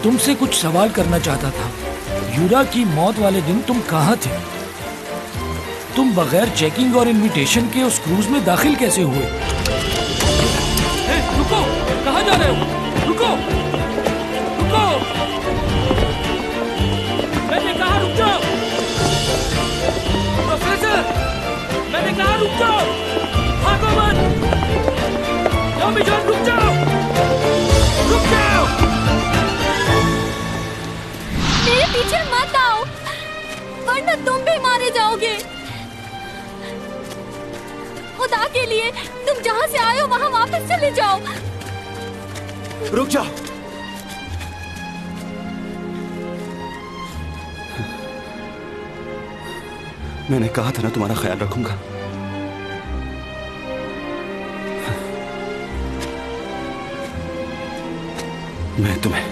तुमसे कुछ सवाल करना चाहता था। यूरा की मौत वाले दिन तुम कहाँ थे? तुम बगैर चेकिंग और इनविटेशन के उस क्रूज में दाखिल कैसे हुए? रुको, कहाँ जा रहे हो? रुको, रुको, मैंने कहा रुक जाओ। प्रोफेसर, मैंने कहा रुक जाओ, भागो मत। टॉमी जॉन, रुक जाओ, रुक जाओ। मेरे पीछे मत आओ, वरना तुम भी मारे जाओगे। खुदा के लिए तुम जहाँ से आए हो वहाँ वापस चले जाओ। रुक जाओ। मैंने कहा था ना तुम्हारा ख्याल रखूंगा। मैं तुम्हें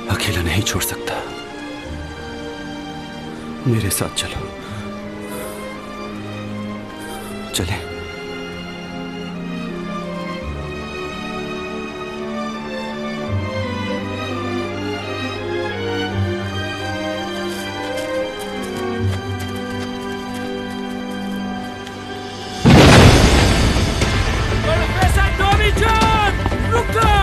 अकेला नहीं छोड़ सकता। मेरे साथ चलो, चलें। प्रोफेसर टॉमी जॉन, रुको।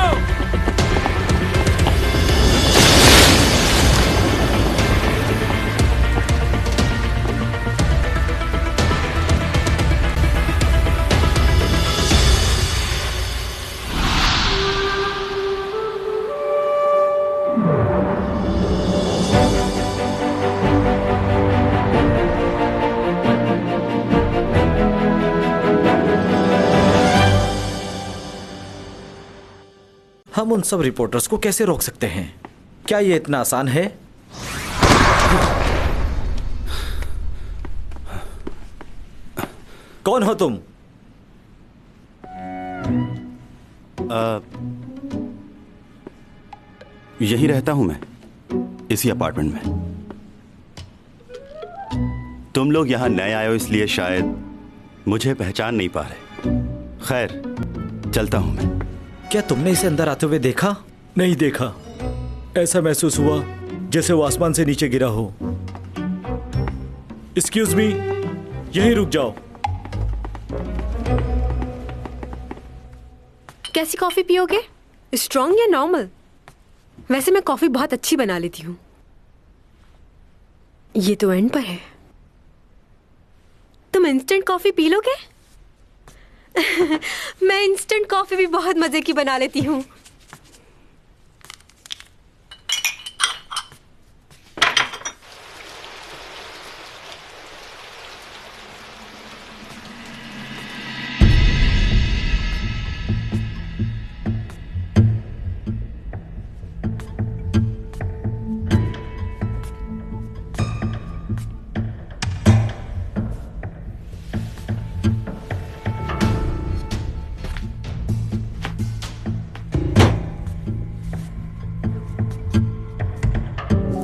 हम उन सब रिपोर्टर्स को कैसे रोक सकते हैं? क्या ये इतना आसान है? कौन हो तुम? यहीं रहता हूं मैं, इसी अपार्टमेंट में। तुम लोग यहां नए आए हो इसलिए शायद मुझे पहचान नहीं पा रहे। खैर, चलता हूं मैं। क्या तुमने इसे अंदर आते हुए देखा? नहीं देखा। ऐसा महसूस हुआ जैसे वो आसमान से नीचे गिरा हो। एक्सक्यूज मी, यहीं रुक जाओ। कैसी कॉफी पियोगे? स्ट्रॉन्ग या नॉर्मल? वैसे मैं कॉफी बहुत अच्छी बना लेती हूँ। ये तो एंड पर है। तुम इंस्टेंट कॉफी पी लोगे? मैं इंस्टेंट कॉफी भी बहुत मजे की बना लेती हूँ।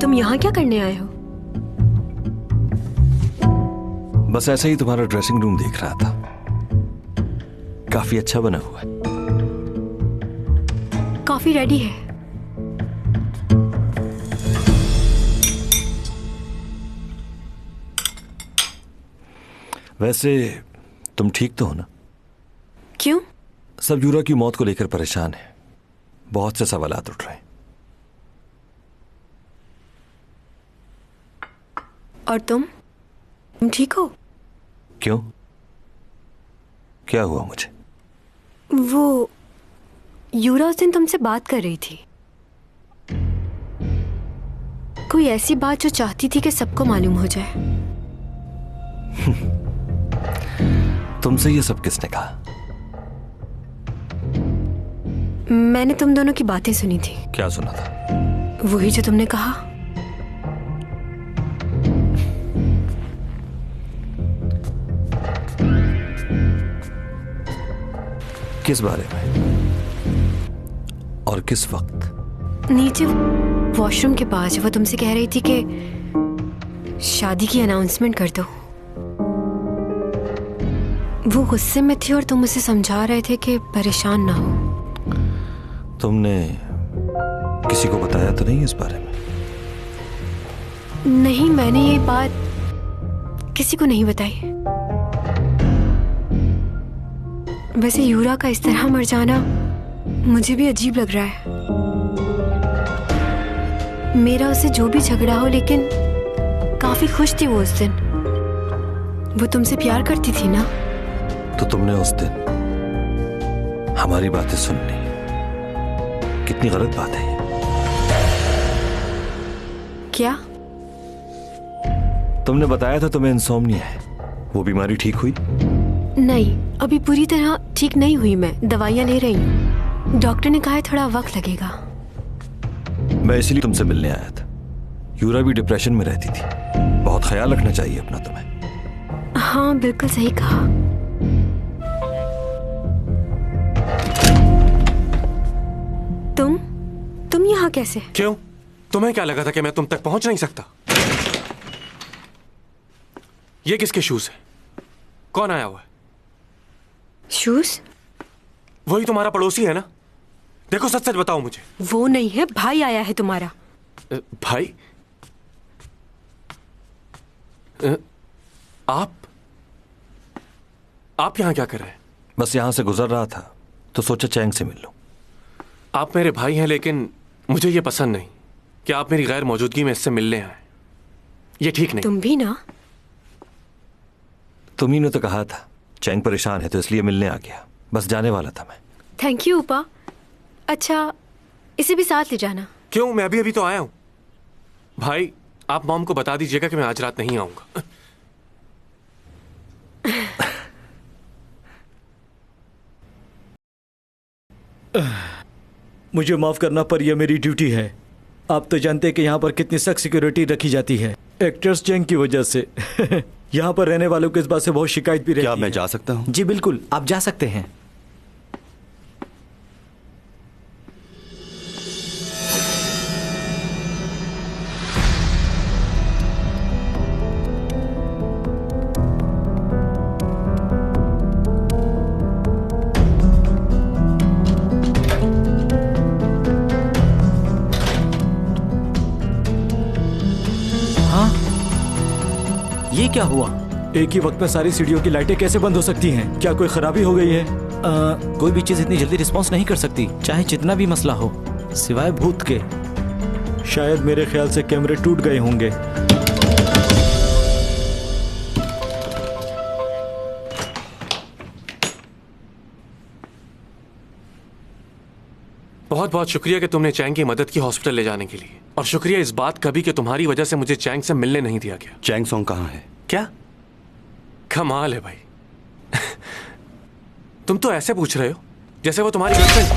तुम यहाँ क्या करने आए हो? बस ऐसे ही तुम्हारा ड्रेसिंग रूम देख रहा था। काफी अच्छा बना हुआ है। कॉफी रेडी है। वैसे तुम ठीक तो हो ना? क्यों? सब यूरा की मौत को लेकर परेशान है। बहुत से सवालात उठ रहे हैं। और तुम ठीक हो? क्यों? क्या हुआ मुझे? वो यूरा उस दिन तुमसे बात कर रही थी। कोई ऐसी बात जो चाहती थी कि सबको मालूम हो जाए। तुमसे ये सब किसने कहा? मैंने तुम दोनों की बातें सुनी थी। क्या सुना था? वही जो तुमने कहा। किस बारे में और किस वक्त? नीचे वॉशरूम के पास वो तुमसे कह रही थी कि शादी की अनाउंसमेंट कर दो। वो गुस्से में थी और तुम उसे समझा रहे थे कि परेशान ना हो। तुमने किसी को बताया तो नहीं इस बारे में? नहीं, मैंने ये बात किसी को नहीं बताई। वैसे यूरा का इस तरह मर जाना मुझे भी अजीब लग रहा है। मेरा उससे जो भी झगड़ा हो, लेकिन काफी खुश थी वो उस दिन। वो तुमसे प्यार करती थी ना? तो तुमने उस दिन हमारी बातें सुन ली। कितनी गलत बात है ये। क्या? तुमने बताया था तुम्हें इंसोम्निया है। वो बीमारी ठीक हुई? नहीं, अभी पूरी तरह ठीक नहीं हुई। मैं दवाइयाँ ले रही हूँ। डॉक्टर ने कहा है थोड़ा वक्त लगेगा। मैं इसलिए तुमसे मिलने आया था। यूरा भी डिप्रेशन में रहती थी। बहुत ख्याल रखना चाहिए अपना तुम्हें। हाँ, बिल्कुल सही कहा। तुम यहाँ कैसे? क्यों? तुम्हें क्या लगा था कि मैं तुम तक पहुंच नहीं सकता? ये किसके शूज है? कौन आया हुआ है? शूज? वही तुम्हारा पड़ोसी है ना? देखो, सच सच बताओ मुझे। वो नहीं है, भाई आया है तुम्हारा। भाई? आप यहां क्या कर रहे हैं? बस यहां से गुजर रहा था तो सोचा चैंग से मिल लूं। आप मेरे भाई हैं, लेकिन मुझे ये पसंद नहीं कि आप मेरी गैर मौजूदगी में इससे मिलने आए। ये ठीक नहीं। तुम भी ना? तुम्ही ने तो कहा था चैंग परेशान है तो इसलिए मिलने आ गया। बस जाने वाला था मैं। थैंक यू उपा। अच्छा, इसे भी साथ ले जाना। क्यों? मैं अभी तो आया हूं। भाई, आप मॉम को बता दीजिएगा कि मैं आज रात नहीं आऊंगा। मुझे माफ करना, पर यह मेरी ड्यूटी है। आप तो जानते हैं कि यहाँ पर कितनी सख्त सिक्योरिटी रखी जाती है एक्टर्स चैंग की वजह से। यहाँ पर रहने वालों को इस बात से बहुत शिकायत भी रहती है। क्या मैं जा सकता हूँ? जी बिल्कुल, आप जा सकते हैं। ये क्या हुआ? एक ही वक्त में सारी सीढ़ियों की लाइटें कैसे बंद हो सकती हैं? क्या कोई खराबी हो गई है? कोई भी चीज इतनी जल्दी रिस्पॉन्स नहीं कर सकती, चाहे जितना भी मसला हो, सिवाय भूत के। शायद मेरे ख्याल से कैमरे टूट गए होंगे। बहुत बहुत शुक्रिया कि तुमने चैंग की मदद की हॉस्पिटल ले जाने के लिए, और शुक्रिया इस बात का भी कि तुम्हारी वजह से मुझे चैंग से मिलने नहीं दिया गया। चैंग सॉन्ग कहाँ है? क्या कमाल है भाई। तुम तो ऐसे पूछ रहे हो जैसे वो तुम्हारी गर्लफ्रेंड।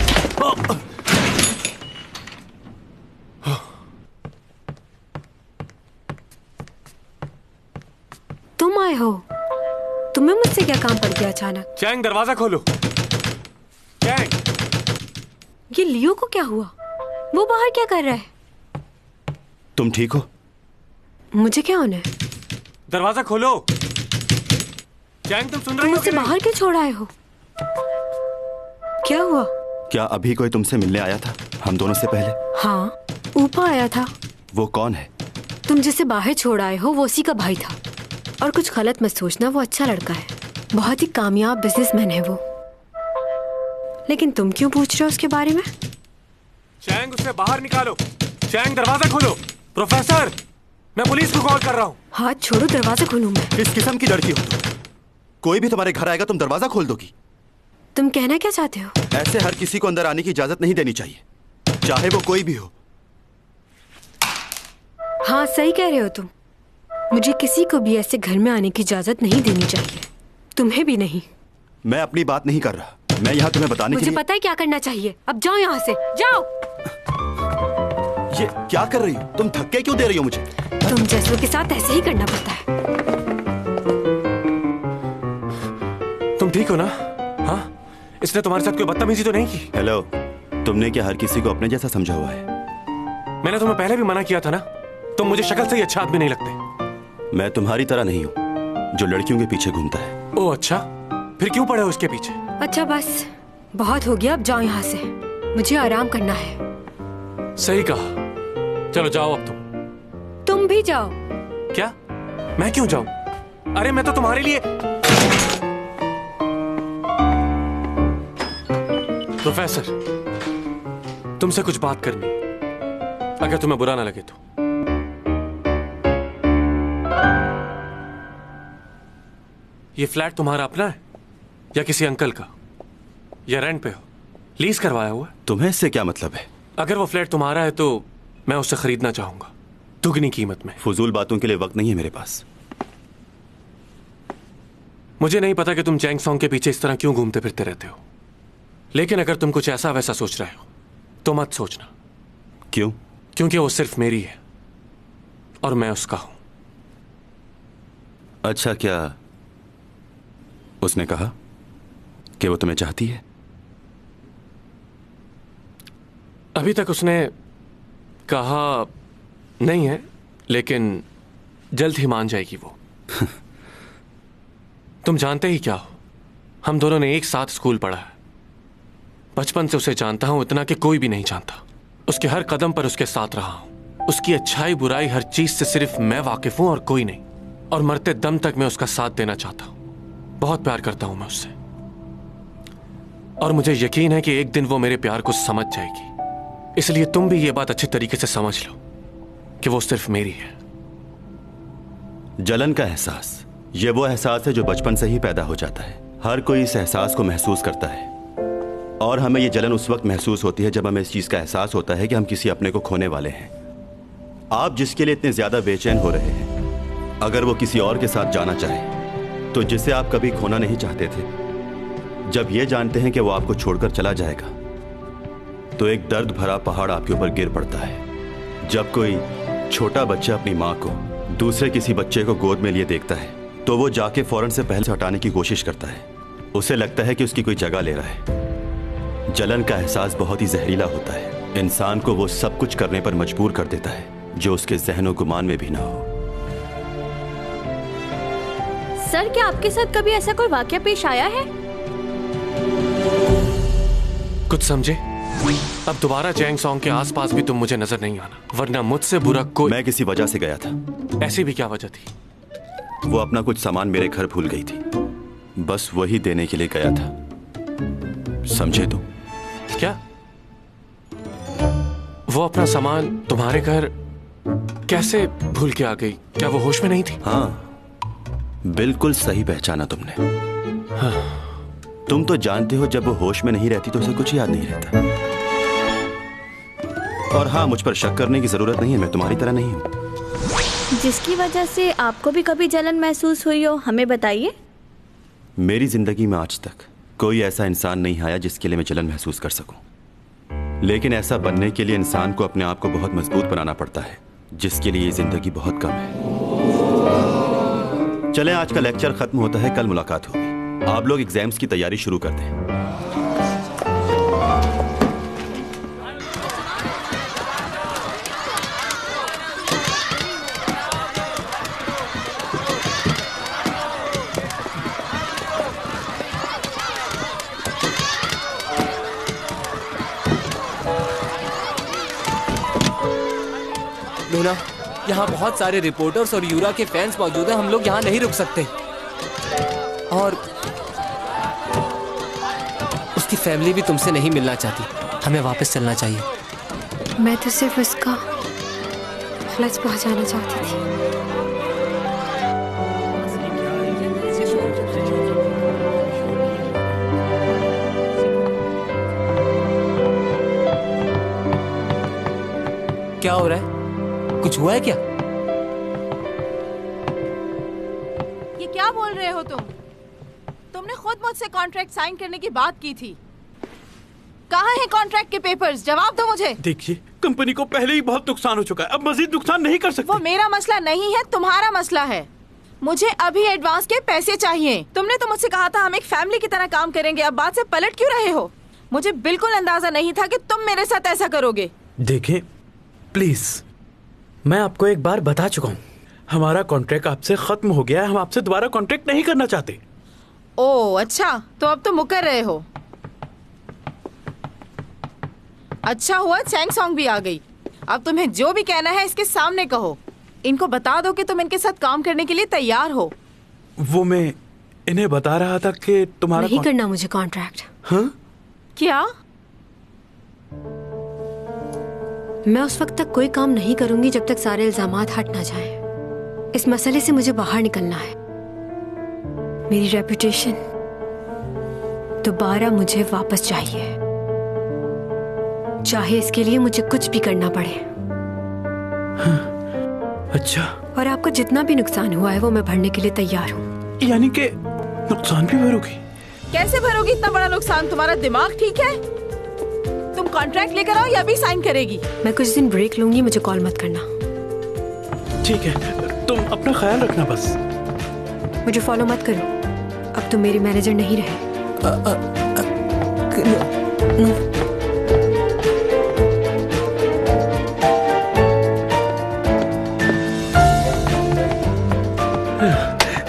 तुम आए हो? तुम्हें मुझसे क्या काम पड़ गया अचानक? चैंग, दरवाजा खोलो। चैंग! ये लियो को क्या हुआ? वो बाहर क्या कर रहा है? तुम ठीक हो? मुझे क्या होना है? दरवाजा खोलो। चैंग, तुम सुन रही तुम हो मुझसे कि नहीं? बाहर क्यों छोड़ आए हो? क्या हुआ? क्या अभी कोई तुमसे मिलने आया था हम दोनों से पहले? हाँ, ऊपर आया था। वो कौन है? तुम जिसे बाहर छोड़ आए हो वो उसी का भाई था। और कुछ गलत मत सोचना, वो अच्छा लड़का है, बहुत ही कामयाब बिजनेसमैन है वो। लेकिन तुम क्यों पूछ रहे हो उसके बारे में? चैंग, उसे बाहर निकालो। चैंग, दरवाजा खोलो। प्रोफेसर, मैं पुलिस को कॉल कर रहा हूँ। हाथ छोड़ो, दरवाजा खोलूं मैं। किस किस्म की लड़की हो तुम? कोई भी तुम्हारे घर आएगा तुम दरवाजा खोल दोगी? तुम कहना क्या चाहते हो? ऐसे हर किसी को अंदर आने की इजाजत नहीं देनी चाहिए, चाहे वो कोई भी हो। हाँ, सही कह रहे हो तुम। मुझे किसी को भी ऐसे घर में आने की इजाजत नहीं देनी चाहिए, तुम्हें भी नहीं। मैं अपनी बात नहीं कर रहा, मैं यहाँ तुम्हें बताने के मुझे लिए। पता है क्या करना चाहिए। अब जाओ यहाँ से, जाओ। ये क्या कर रही हो तुम? धक्के क्यों दे रही हो मुझे? तुम जैसों के साथ ऐसे ही करना पड़ता है। तुम ठीक हो ना? हाँ, इसने तुम्हारे साथ कोई बदतमीजी तो नहीं की? हेलो, तुमने क्या हर किसी को अपने जैसा समझा हुआ है? मैंने तुम्हें पहले भी मना किया था ना, तुम मुझे शक्ल से ही अच्छा आदमी नहीं लगते। मैं तुम्हारी तरह नहीं हूँ जो लड़कियों के पीछे घूमता है। ओह अच्छा, फिर क्यों पड़े हो उसके पीछे? अच्छा बस, बहुत हो गया, अब जाओ यहाँ से। मुझे आराम करना है। सही कहा। चलो जाओ अब तुम भी जाओ। क्या? मैं क्यों जाऊं? अरे मैं तो तुम्हारे लिए। प्रोफेसर, तुमसे कुछ बात करनी, अगर तुम्हें बुरा ना लगे तो। ये फ्लैट तुम्हारा अपना है या किसी अंकल का, या रेंट पे हो, लीज करवाया हुआ है? तुम्हें इससे क्या मतलब है? अगर वो फ्लैट तुम्हारा है तो मैं उससे खरीदना चाहूंगा, दुगनी कीमत में। फजूल बातों के लिए वक्त नहीं है मेरे पास। मुझे नहीं पता कि तुम चैंग सॉन्ग के पीछे इस तरह क्यों घूमते फिरते रहते हो, लेकिन अगर तुम कुछ ऐसा वैसा सोच रहे हो तो मत सोचना। क्यों? क्योंकि वो सिर्फ मेरी है और मैं उसका हूं। अच्छा, क्या उसने कहा कि वो तुम्हें चाहती है? अभी तक उसने कहा नहीं है, लेकिन जल्द ही मान जाएगी वो। तुम जानते ही क्या हो, हम दोनों ने एक साथ स्कूल पढ़ा है। बचपन से उसे जानता हूं, इतना कि कोई भी नहीं जानता। उसके हर कदम पर उसके साथ रहा हूं। उसकी अच्छाई बुराई हर चीज से सिर्फ मैं वाकिफ हूं और कोई नहीं। और मरते दम तक मैं उसका साथ देना चाहता हूं। बहुत प्यार करता हूं मैं उससे, और मुझे यकीन है कि एक दिन वो मेरे प्यार को समझ जाएगी। इसलिए तुम भी ये बात अच्छे तरीके से समझ लो कि वो सिर्फ मेरी है। जलन का एहसास, ये वो एहसास है जो बचपन से ही पैदा हो जाता है। हर कोई इस एहसास को महसूस करता है, और हमें ये जलन उस वक्त महसूस होती है जब हमें इस चीज का एहसास होता है कि हम किसी अपने को खोने वाले हैं। आप जिसके लिए इतने ज्यादा बेचैन हो रहे हैं, अगर वो किसी और के साथ जाना चाहे तो जिसे आप कभी खोना नहीं चाहते थे, जब ये जानते हैं कि वो आपको छोड़कर चला जाएगा, तो एक दर्द भरा पहाड़ आपके ऊपर गिर पड़ता है। जब कोई छोटा बच्चा अपनी माँ को दूसरे किसी बच्चे को गोद में लिए देखता है, तो वो जाके फौरन से पहले हटाने की कोशिश करता है। उसे लगता है कि उसकी कोई जगह ले रहा है। जलन का एहसास बहुत ही जहरीला होता है। इंसान को वो सब कुछ करने पर मजबूर कर देता है जो उसके ज़हन और गुमान में भी ना हो। सर, क्या आपके साथ कभी ऐसा कोई वाकया पेश आया है? कुछ समझे? अब दोबारा चैंग सॉन्ग के आसपास भी तुम मुझे नजर नहीं आना, वरना मुझसे बुरा कोई। मैं किसी वजह से गया था। ऐसी भी क्या वजह थी? वो अपना कुछ सामान मेरे घर भूल गई थी, बस वही देने के लिए गया था। समझे तुम? क्या? वो अपना सामान तुम्हारे घर कैसे भूल के आ गई? क्या वो होश में नहीं थी? हाँ, बिल्कुल सही पहचाना तुमने। हाँ। तुम तो जानते हो जब वो होश में नहीं रहती तो उसे कुछ याद नहीं रहता। और हाँ, मुझ पर शक करने की जरूरत नहीं है, मैं तुम्हारी तरह नहीं हूं। जिसकी वजह से आपको भी कभी जलन महसूस हुई हो, हमें बताइए। मेरी जिंदगी में आज तक कोई ऐसा इंसान नहीं आया जिसके लिए मैं जलन महसूस कर सकूं। लेकिन ऐसा बनने के लिए इंसान को अपने आप को बहुत मजबूत बनाना पड़ता है, जिसके लिए ये जिंदगी बहुत कम है। चलें, आज का लेक्चर खत्म होता है, कल मुलाकात होगी। आप लोग एग्जाम्स की तैयारी शुरू कर दें। लूना, यहाँ बहुत सारे रिपोर्टर्स और यूरा के फैंस मौजूद हैं। हम लोग यहाँ नहीं रुक सकते। और उसकी फैमिली भी तुमसे नहीं मिलना चाहती। हमें वापस चलना चाहिए। मैं तो सिर्फ उसका फ्लैट पहुंचाना चाहती थी। क्या हो रहा है? कुछ हुआ है क्या? ये क्या बोल रहे हो तुम? तुमने खुद मुझसे कॉन्ट्रैक्ट साइन करने की बात की थी। कहाँ हैं कॉन्ट्रैक्ट के पेपर्स? जवाब दो मुझे। देखिए, कंपनी को पहले ही बहुत नुकसान हो चुका है, अब मजीद नुकसान नहीं कर सकते। वो मेरा मसला नहीं है, तुम्हारा मसला है। मुझे अभी एडवांस के पैसे चाहिए। तुमने तो मुझसे कहा था हम एक फैमिली की तरह काम करेंगे, अब बात से पलट क्यों रहे हो? मुझे बिल्कुल अंदाजा नहीं था कि तुम मेरे साथ ऐसा करोगे। देखें प्लीज, मैं आपको एक बार बता चुका हूँ, हमारा कॉन्ट्रैक्ट आपसे खत्म हो गया है। हम आपसे दोबारा कॉन्ट्रैक्ट नहीं करना चाहते। ओह अच्छा, तो अब तो मुकर रहे हो। अच्छा हुआ चैंग सॉन्ग भी आ गई। अब तुम्हें जो भी कहना है इसके सामने कहो। इनको बता दो कि तुम इनके साथ काम करने के लिए तैयार हो। वो मैं इन्हें बता रहा था कि तुम्हारा नहीं करना मुझे कॉन्ट्रैक्ट। हाँ? क्या? मैं उस वक्त तक कोई काम नहीं करूंगी जब तक सारे इल्जामात हट ना जाएं। इस मसले से मुझे बाहर निकलना है। मेरी रेपुटेशन दोबारा मुझे वापस चाहिए, चाहे इसके लिए मुझे कुछ भी करना पड़े। हाँ, अच्छा। और आपको जितना भी नुकसान हुआ है वो मैं भरने के लिए तैयार हूँ। यानी कि नुकसान भी भरोगी? कैसे भरोगी इतना बड़ा नुकसान? तुम्हारा दिमाग ठीक है? तुम कॉन्ट्रैक्ट लेकर आओ या भी साइन करेगी? मैं कुछ दिन ब्रेक लूंगी, मुझे कॉल मत करना। ठीक है, तुम अपना ख्याल रखना बस। मुझे फॉलो मत करो, अब तुम मेरे मैनेजर नहीं रहे।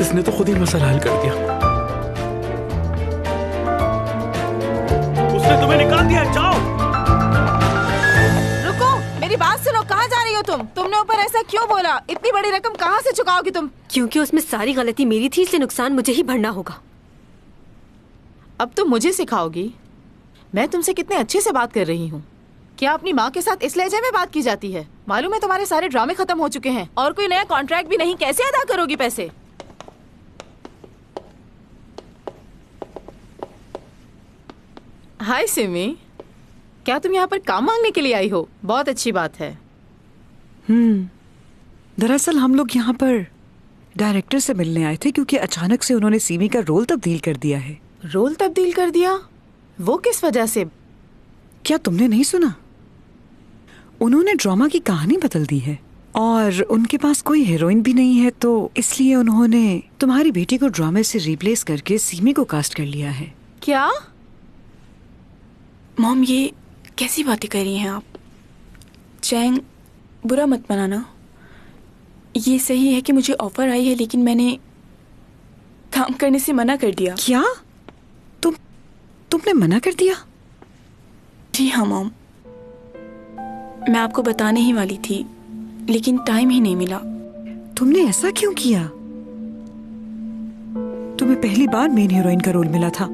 इसने तो खुद ही मसला हल कर दिया। उसने तुम्हें निकाल दिया, जाओ। रुको, मेरी बात सुनो। कहाँ जा रही हो तुम? तुमने ऊपर ऐसा क्यों बोला? इतनी बड़ी रकम कहाँ से चुकाओगी तुम? क्योंकि उसमें सारी गलती मेरी थी, इसलिए नुकसान मुझे ही भरना होगा। अब तुम मुझे सिखाओगी? मैं तुमसे कितने अच्छे से बात कर रही हूँ। क्या अपनी माँ के साथ इस लहजे में बात की जाती है? मालूम है तुम्हारे सारे ड्रामे खत्म हो चुके हैं और कोई नया कॉन्ट्रैक्ट भी नहीं। कैसे अदा करोगी पैसे? हाय सिमी, क्या तुम यहाँ पर काम मांगने के लिए आई हो? बहुत अच्छी बात है। दरअसल हम लोग यहाँ पर डायरेक्टर से मिलने आए थे क्योंकि अचानक से उन्होंने सिमी का रोल तब्दील कर दिया है। रोल तब्दील कर दिया? वो किस वजह से? क्या तुमने नहीं सुना? उन्होंने ड्रामा की कहानी बदल दी है और उनके पास कोई हीरोइन भी नहीं है, तो इसलिए उन्होंने तुम्हारी बेटी को ड्रामे से रिप्लेस करके सिमी को कास्ट कर लिया है। क्या? मॉम, ये कैसी बातें कर रही हैं आप? चैंग, बुरा मत मनाना। ये सही है कि मुझे ऑफर आई है, लेकिन मैंने काम करने से मना कर दिया। क्या? तुमने मना कर दिया? जी हाँ मॉम, मैं आपको बताने ही वाली थी, लेकिन टाइम ही नहीं मिला। तुमने ऐसा क्यों किया? तुम्हें पहली बार मेन हीरोइन का रोल मिला था।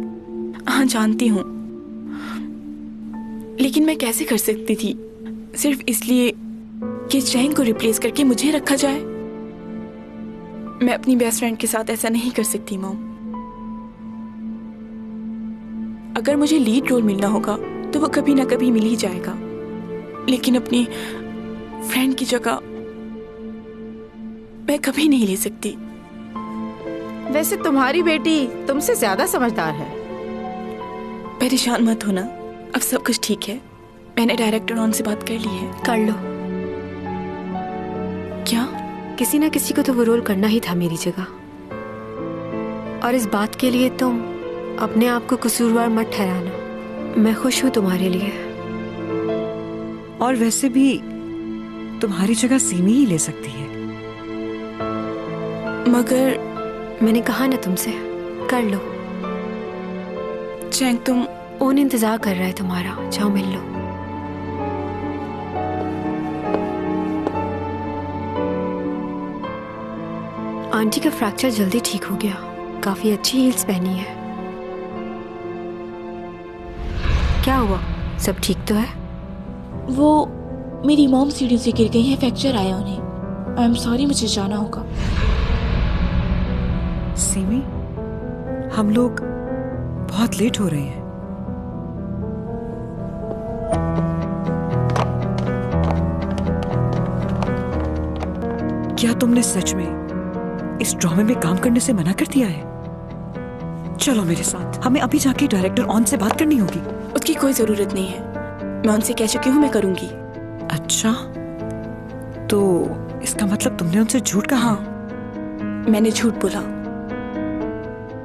हाँ जानती हूँ, लेकिन मैं कैसे कर सकती थी सिर्फ इसलिए कि चैंग को रिप्लेस करके मुझे रखा जाए। मैं अपनी बेस्ट फ्रेंड के साथ ऐसा नहीं कर सकती मॉम। अगर मुझे लीड रोल मिलना होगा तो वो कभी ना कभी मिल ही जाएगा, लेकिन अपनी फ्रेंड की जगह मैं कभी नहीं ले सकती। वैसे तुम्हारी बेटी तुमसे ज्यादा समझदार है। परेशान मत होना, अब सब कुछ ठीक है। मैंने डायरेक्टर ऑन से बात कर ली है। कर लो। क्या? किसी ना किसी को तो वो रोल करना ही था मेरी जगह, और इस बात के लिए तुम अपने आप को कसूरवार मत ठहराना। मैं खुश हूँ तुम्हारे लिए। और वैसे भी तुम्हारी जगह सिमी ही ले सकती है। मगर मैंने कहा ना तुमसे, कर लो। चैंग, तुम ओन इंतजार कर रहा है तुम्हारा, जाओ मिल लो। आंटी का फ्रैक्चर जल्दी ठीक हो गया, काफी अच्छी हील्स पहनी है। क्या हुआ, सब ठीक तो है? वो मेरी मॉम सीढ़ी से गिर गई है, फ्रैक्चर आया उन्हें। आई एम सॉरी, मुझे जाना होगा। सिमी, हम लोग बहुत लेट हो रहे हैं। क्या तुमने सच में इस ड्रामे में काम करने से मना कर दिया है? चलो मेरे साथ, हमें अभी जाके डायरेक्टर ऑन से बात करनी होगी। उसकी कोई जरूरत नहीं है, मैं उनसे कह चुकी हूँ, मैं करूंगी। अच्छा, तो इसका मतलब तुमने उनसे झूठ कहा? हाँ, मैंने झूठ बोला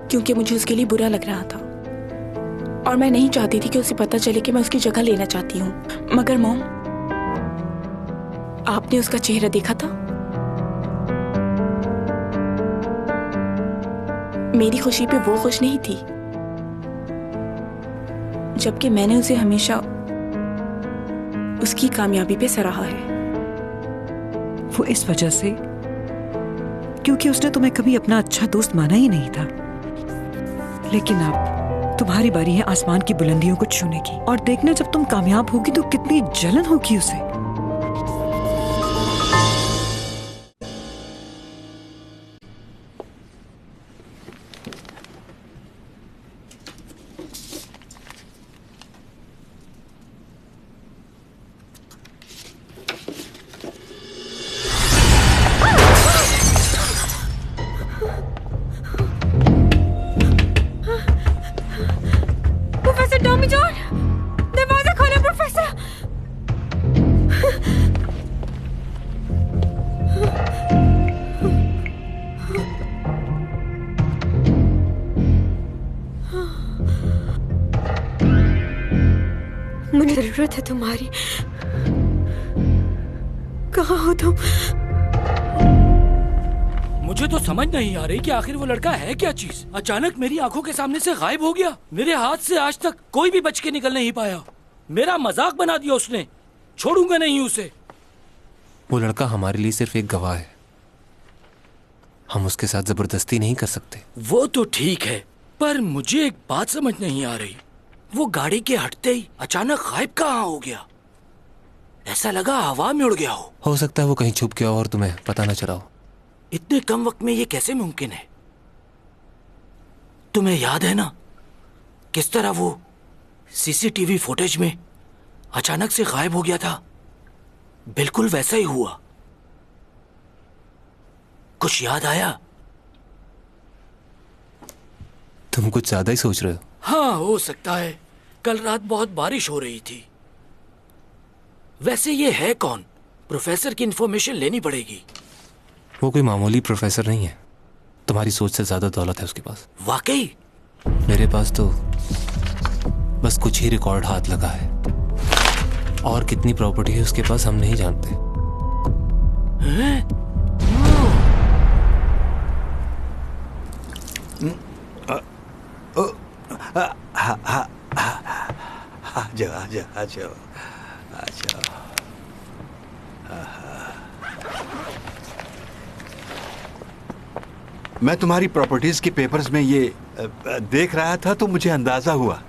क्योंकि मुझे उसके लिए बुरा लग रहा था और मैं नहीं चाहती थी कि उसे पता चले कि मैं उसकी जगह लेना चाहती हूँ। मगर मॉम, आपने उसका चेहरा देखा था? मेरी खुशी पे वो खुश नहीं थी, जबकि मैंने उसे हमेशा उसकी कामयाबी पे सराहा है। वो इस वजह से क्योंकि उसने तुम्हें कभी अपना अच्छा दोस्त माना ही नहीं था। लेकिन अब तुम्हारी बारी है आसमान की बुलंदियों को छूने की, और देखना जब तुम कामयाब होगी तो कितनी जलन होगी उसे। प्रोफेसर टॉमी जॉन, दरवाजा खोलो प्रोफेसर। मुझे जरूरत है तुम्हारी। कहाँ हो तुम? मुझे तो समझ नहीं आ रही कि आखिर वो लड़का है क्या चीज। अचानक मेरी आंखों के सामने से गायब हो गया। मेरे हाथ से आज तक कोई भी बच के निकल नहीं पाया। मेरा मजाक बना दिया उसने। छोड़ूंगा नहीं उसे। वो लड़का हमारे लिए सिर्फ एक गवाह है। हम उसके साथ जबरदस्ती नहीं कर सकते। वो तो ठीक है, पर मुझे एक बात समझ नहीं आ रही। वो गाड़ी के हटते ही अचानक गायब कहाँ हो गया? ऐसा लगा हवा में उड़ गया हो सकता है वो कहीं छुप गया हो और तुम्हें पता न चला हो। इतने कम वक्त में ये कैसे मुमकिन है? तुम्हें याद है ना किस तरह वो सीसीटीवी फुटेज में अचानक से गायब हो गया था? बिल्कुल वैसा ही हुआ। कुछ याद आया? तुम कुछ ज्यादा ही सोच रहे हो। हाँ, हो सकता है। कल रात बहुत बारिश हो रही थी। वैसे ये है कौन? प्रोफेसर की इंफॉर्मेशन लेनी पड़ेगी। वो कोई मामूली प्रोफेसर नहीं है। तुम्हारी सोच से ज्यादा दौलत है उसके पास। वाकई? मेरे पास तो बस कुछ ही रिकॉर्ड हाथ लगा है, और कितनी प्रॉपर्टी है उसके पास हम नहीं जानते। आ जाओ। मैं तुम्हारी प्रॉपर्टीज के पेपर्स में ये देख रहा था तो मुझे अंदाजा हुआ।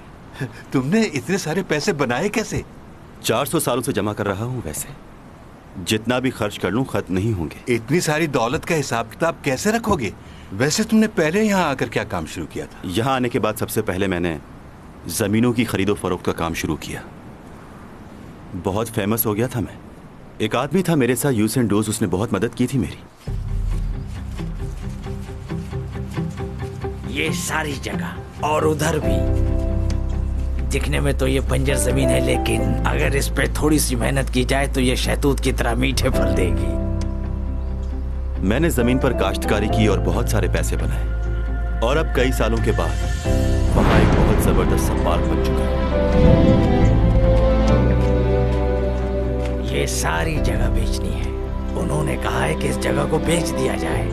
तुमने इतने सारे पैसे बनाए कैसे? 400 सालों से जमा कर रहा हूं। वैसे जितना भी खर्च कर लूं खत्म नहीं होंगे। इतनी सारी दौलत का हिसाब किताब कैसे रखोगे? वैसे तुमने पहले यहाँ आकर क्या काम शुरू किया था? यहाँ आने के बाद सबसे पहले मैंने जमीनों की खरीदो फरोख्त का काम शुरू किया। बहुत फेमस हो गया था मैं। एक आदमी था मेरे साथ, यूज एंड डोज, उसने बहुत मदद की थी मेरी। ये सारी जगह और उधर भी दिखने में तो ये बंजर जमीन है, लेकिन अगर इस पे थोड़ी सी मेहनत की जाए तो ये शहतूत की तरह मीठे फल देगी। मैंने जमीन पर काश्तकारी की और बहुत सारे पैसे बनाए, और अब कई सालों के बाद वहां एक बहुत जबरदस्त सा पार्क बन चुका है। ये सारी जगह बेचनी है। उन्होंने कहा है कि इस जगह को बेच दिया जाए।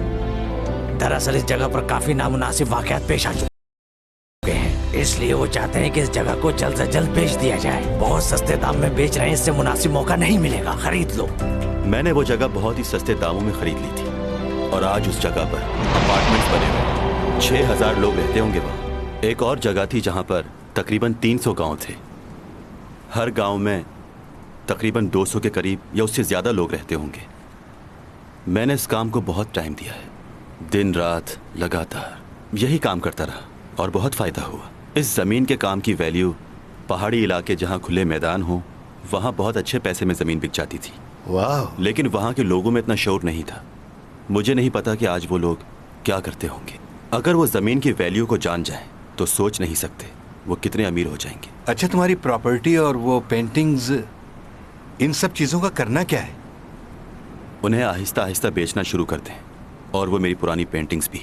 दरअसल इस जगह पर काफी नामुनासिब वाकयात पेश आ चुके हैं, इसलिए वो चाहते हैं कि इस जगह को जल्द से जल्द बेच दिया जाए। बहुत सस्ते दाम में बेच रहे हैं, इससे मुनासिब मौका नहीं मिलेगा, खरीद लो। मैंने वो जगह बहुत ही सस्ते दामों में खरीद ली थी, और आज उस जगह पर अपार्टमेंट्स बने हुए 6000 लोग रहते होंगे वहाँ। एक और जगह थी जहाँ पर तकरीबन 300 गाँव थे। हर गाँव में तकरीबन 200 के करीब या उससे ज़्यादा लोग रहते होंगे। मैंने इस काम को बहुत टाइम दिया है, दिन रात लगातार यही काम करता रहा, और बहुत फ़ायदा हुआ। इस ज़मीन के काम की वैल्यू पहाड़ी इलाके जहाँ खुले मैदान हो वहाँ बहुत अच्छे पैसे में ज़मीन बिक जाती थी। वाह! लेकिन वहाँ के लोगों में इतना शौर नहीं था। मुझे नहीं पता कि आज वो लोग क्या करते होंगे। अगर वो ज़मीन की वैल्यू को जान जाएं तो सोच नहीं सकते वो कितने अमीर हो जाएंगे। अच्छा, तुम्हारी प्रॉपर्टी और वो पेंटिंग्स, इन सब चीज़ों का करना क्या है? उन्हें आहिस्ता आहिस्ता बेचना शुरू कर दें, और वो मेरी पुरानी पेंटिंग्स भी,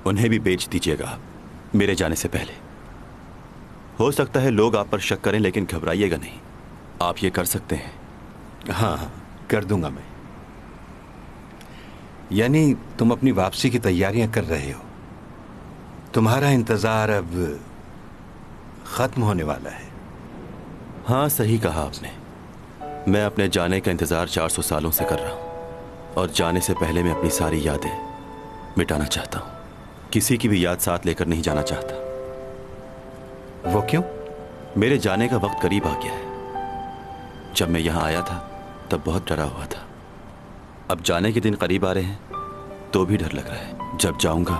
उन्हें भी बेच दीजिएगा आप मेरे जाने से पहले। हो सकता है लोग आप पर शक करें, लेकिन घबराइएगा नहीं, आप ये कर सकते हैं। हाँ, कर दूंगा मैं। यानी तुम अपनी वापसी की तैयारियां कर रहे हो। तुम्हारा इंतजार अब खत्म होने वाला है। हाँ, सही कहा आपने। मैं अपने जाने का इंतजार 400 सालों से कर रहा हूं और जाने से पहले मैं अपनी सारी यादें मिटाना चाहता हूं। किसी की भी याद साथ लेकर नहीं जाना चाहता। वो क्यों? मेरे जाने का वक्त करीब आ गया है। जब मैं यहां आया था तब बहुत डरा हुआ था। अब जाने के दिन करीब आ रहे हैं तो भी डर लग रहा है। जब जाऊंगा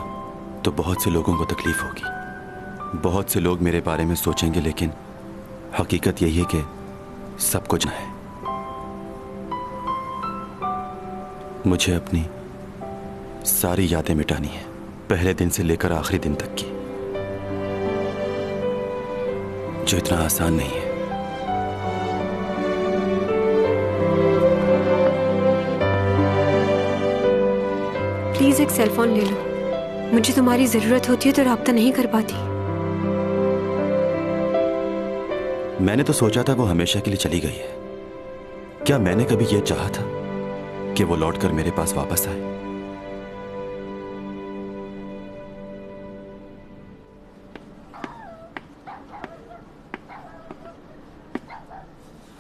तो बहुत से लोगों को तकलीफ होगी। बहुत से लोग मेरे बारे में सोचेंगे, लेकिन हकीकत यही है कि सब कुछ है। मुझे अपनी सारी यादें मिटानी है, पहले दिन से लेकर आखिरी दिन तक की, जो इतना आसान नहीं है। प्लीज एक सेल फोन ले लो। मुझे तुम्हारी जरूरत होती है तो राब्ता नहीं कर पाती। मैंने तो सोचा था वो हमेशा के लिए चली गई है। क्या मैंने कभी यह चाहा था कि वो लौटकर मेरे पास वापस आए?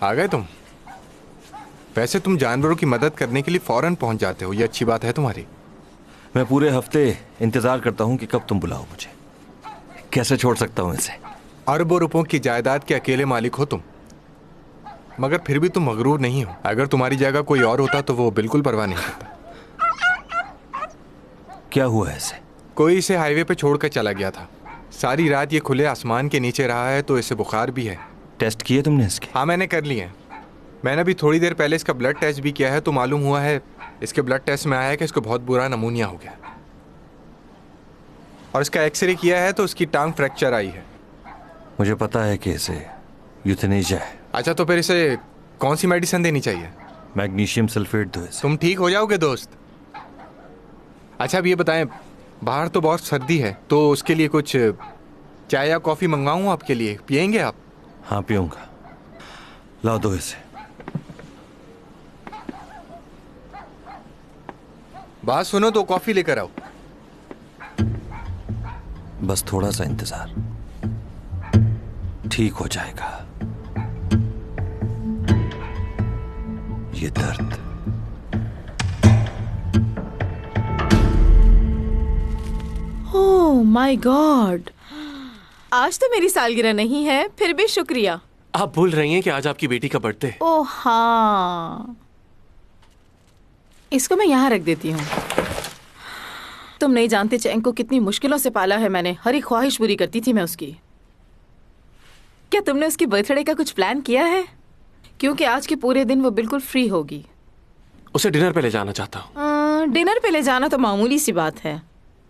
आ गए तुम? वैसे तुम जानवरों की मदद करने के लिए फौरन पहुंच जाते हो, ये अच्छी बात है तुम्हारी। मैं पूरे हफ्ते इंतजार करता हूं कि कब तुम बुलाओ मुझे। कैसे छोड़ सकता हूं इसे? अरबों रुपयों की जायदाद के अकेले मालिक हो तुम, मगर फिर भी तुम मगरूर नहीं हो। अगर तुम्हारी जगह कोई और होता तो वो बिल्कुल परवाह नहीं करता। क्या हुआ ऐसे? कोई इसे हाईवे पे छोड़कर चला गया था। सारी रात ये खुले आसमान के नीचे रहा है, तो इसे बुखार भी है। टेस्ट किए तुमने इसके? हाँ, मैंने कर लिए हैं। मैंने भी थोड़ी देर पहले इसका ब्लड टेस्ट भी किया है, तो मालूम हुआ है इसके ब्लड टेस्ट में आया है कि इसको बहुत बुरा नमूनिया हो गया, और इसका एक्सरे किया है तो उसकी टांग फ्रैक्चर आई है। मुझे पता है कि इसे यूथेनेशिया है। अच्छा, तो फिर इसे कौन सी मेडिसिन देनी चाहिए? मैग्नीशियम सल्फेट दो इसे। तुम ठीक हो जाओगे दोस्त। अच्छा, अब ये बताएं, बाहर तो बहुत सर्दी है, तो उसके लिए कुछ चाय या कॉफ़ी मंगवाऊँ आपके लिए? पियेंगे आप? हाँ, पीऊँगा। लाओ दो इसे। बात सुनो तो कॉफ़ी लेकर आओ। बस थोड़ा सा इंतजार, ठीक हो जाएगा। ये दर्द। ओह माय गॉड, आज तो मेरी सालगिरह नहीं है, फिर भी शुक्रिया। आप भूल रही हैं कि आज आपकी बेटी का बर्थडे है। ओह हाँ, इसको मैं यहाँ रख देती हूँ। तुम नहीं जानते चैंग को कितनी मुश्किलों से पाला है मैंने। हर एक ख्वाहिश पूरी करती थी मैं उसकी। क्या तुमने उसकी बर्थडे का कुछ प्लान किया है? क्योंकि आज के पूरे दिन वो बिल्कुल फ्री होगी। उसे डिनर पे ले जाना चाहता हूँ। डिनर पे ले जाना तो मामूली सी बात है।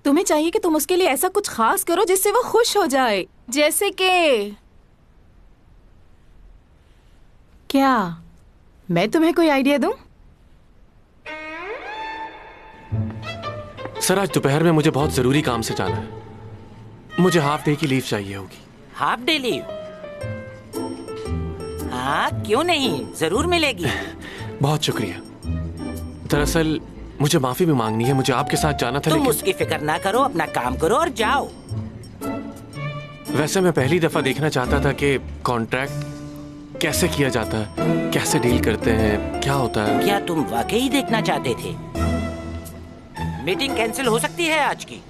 तुम्हें चाहिए कि तुम उसके लिए ऐसा कुछ खास करो जिससे वो खुश हो जाए। जैसे कि क्या मैं तुम्हें कोई आइडिया दूं? सर, आज दोपहर में मुझे बहुत जरूरी काम से जाना है। मुझे हाफ डे की लीव चाहिए होगी। Half day leave? हाँ, क्यों नहीं, जरूर मिलेगी। बहुत शुक्रिया। दरअसल मुझे माफी भी मांगनी है। मुझे आपके साथ जाना था, तुम लेकिन उसकी फिक्र ना करो, अपना काम करो और जाओ। वैसे मैं पहली दफा देखना चाहता था कि कॉन्ट्रैक्ट कैसे किया जाता है, कैसे डील करते हैं, क्या होता है। क्या तुम वाकई देखना चाहते थे? मीटिंग कैंसिल हो सकती है आज की।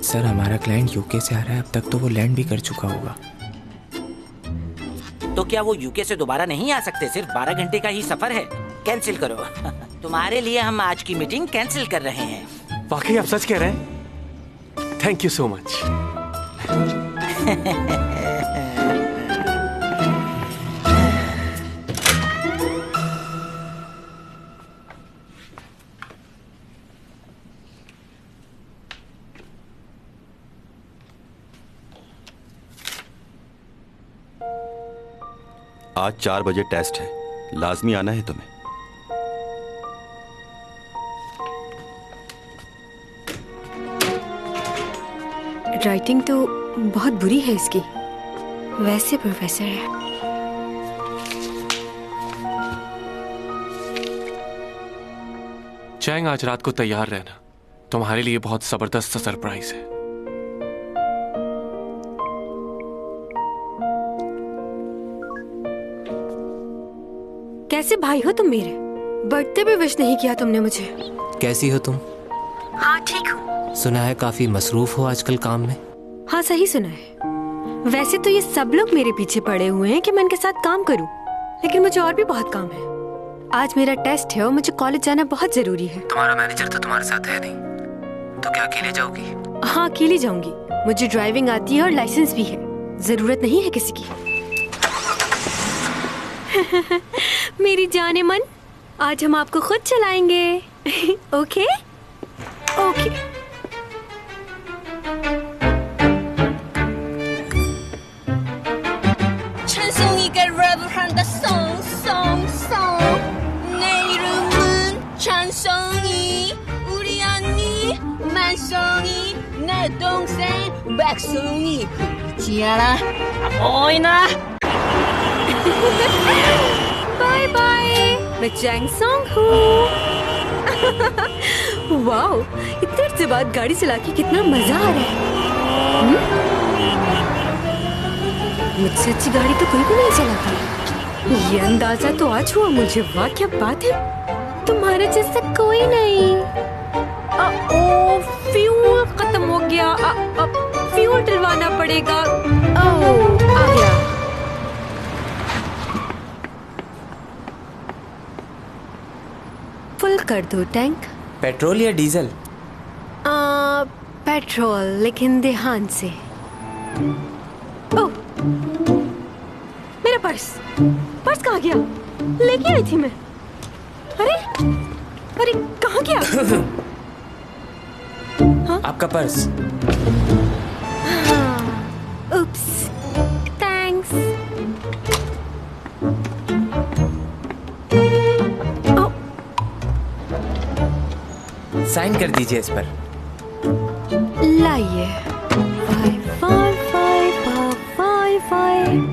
सर, हमारा क्लाइंट यूके से आ रहा है। अब तक तो वो लैंड भी कर चुका होगा। तो क्या वो यूके से दोबारा नहीं आ सकते? सिर्फ 12 घंटे का ही सफर है। कैंसिल करो। तुम्हारे लिए हम आज की मीटिंग कैंसिल कर रहे हैं। वाकई आप सच कह रहे हैं? Thank you so much. आज 4 बजे टेस्ट है, लाजमी आना है तुम्हें। राइटिंग तो बहुत बुरी है इसकी। वैसे प्रोफेसर है। चैंग, आज रात को तैयार रहना। तुम्हारे लिए बहुत जबरदस्त सरप्राइज है। कैसे भाई हो तुम मेरे? बर्थडे भी विश नहीं किया तुमने मुझे। कैसी हो तुम? हाँ ठीक हूँ। सुना है काफी मसरूफ हो आजकल काम में। हाँ सही सुना है। वैसे तो ये सब लोग मेरे पीछे पड़े हुए हैं कि मैं इनके साथ काम करूँ, लेकिन मुझे और भी बहुत काम है। आज मेरा टेस्ट है और मुझे कॉलेज जाना बहुत जरूरी है। तुम्हारा मैनेजर तो तुम्हारे साथ है नहीं, तो क्या अकेले जाओगी? हाँ अकेली जाऊंगी। मुझे ड्राइविंग आती है और लाइसेंस भी है, जरूरत नहीं है किसी की। मेरी जाने मन, आज हम आपको खुद चलाएंगे। Okay okay. 찬송이가 랩을 한다 송송송 내 이름은 찬송이 우리 언니 만송이 내 동생 백송이 보이지 않아? 보이나? बाय बाय, मैं चैंग सॉन्ग हूँ। वाओ, इतनी देर से बाद गाड़ी चला के कितना मजा आ रहा है। मुझसे अच्छी गाड़ी तो कोई भी नहीं चलाता। ये अंदाजा तो आज हुआ मुझे। वाह क्या बात है, तुम्हारे जैसा कोई नहीं। ओ फ्यूल खत्म हो गया। फ्यूल डलवाना पड़ेगा। ओ आ गया। फुल कर दो टैंक। पेट्रोल या डीजल? पेट्रोल, लेकिन ध्यान से। ओह, मेरा पर्स कहाँ गया? लेके आई थी मैं। अरे अरे कहाँ गया? हाँ? आपका पर्स। हाँ, उप्स, थैंक्स। साइन कर दीजिए इस पर। लाइए। 5 5 5 5 5।